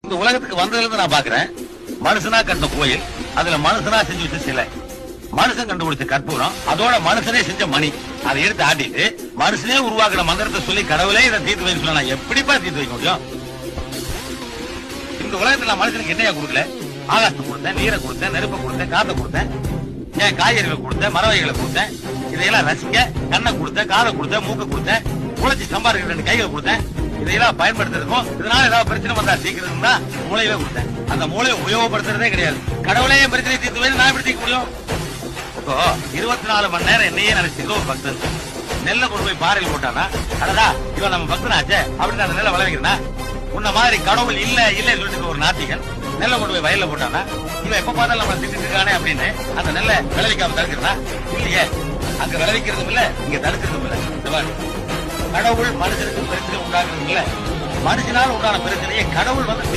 இந்த உலகத்துக்கு வந்ததுல இருந்து நான் பாக்குறேன், மனுஷனா கண்ட கோயில், அதுல மனுஷனா செஞ்சு வச்ச சிலை, மனுஷன் கண்டுபிடிச்ச கற்பூரம், அதோட மனுஷனே செஞ்ச மணி, அதை எடுத்து ஆட்டிட்டு மனுஷனே உருவாக்குற மந்திரத்தை சொல்லி கடவுளே இதை தீர்த்து வைக்க சொன்னா எப்படிப்பா தீர்த்து வைக்க முடியும்? இந்த உலகத்துல நான் மனுஷனுக்கு என்னையா கொடுக்கல? ஆகாசத்தை கொடுத்தேன், நீரை கொடுத்தேன், நெருப்பை கொடுத்தேன், காத்தை கொடுத்தேன், ஏன் காய்கறிகளை கொடுத்தேன், மரவகைகளை கொடுத்தேன், இதையெல்லாம் ரசிக்க கண்ணை கொடுத்தேன், காதை கொடுத்தேன், மூக்கை கொடுத்தேன், உழைச்சி சம்பாதிக்கிற 2 கைகளை கொடுத்தேன். இதையெல்லாம் பயன்படுத்துறதுக்கும் இதனால ஏதாவது பிரச்சனை வந்தா தீர்க்கிறதுனா மூளையவே கொடுத்தேன். அந்த மூளையை உபயோகப்படுத்துறதே கிடையாது. கடவுளே என் பிரச்சனை தீர்த்து வைத்து நான் எப்படி தீர்க்க முடியும்? இப்போ 24 மணி நேரம் என்னையே நினைச்சிருக்க ஒரு பக்தன் நெல்லை கொண்டு போய் பாறையில் போட்டானா, அடடா இவன் நம்ம பக்தனாச்சே அப்படின்னு அந்த நெல்லை விளைவிக்கிறனா? உன்ன மாதிரி கடவுள் இல்ல இல்ல சொல்லிட்டு ஒரு நாத்திகன் நெல்லை கொண்டு போய் வயல்ல போட்டானா, இவன் எப்ப பார்த்தாலும் நம்ம திட்டு இருக்கானே அப்படின்னு அந்த நெல்லை விளைவிக்காம தடுக்கிறதா? இல்லையே, அங்க விளைவிக்கிறதும் இல்ல, இங்க தடுக்கிறதும் இல்ல. கடவுள் மனுஷனுக்கு பிரச்சனை உண்டாக்குறது இல்ல, மனுஷனால் உண்டான பிரச்சனையை கடவுள் வந்து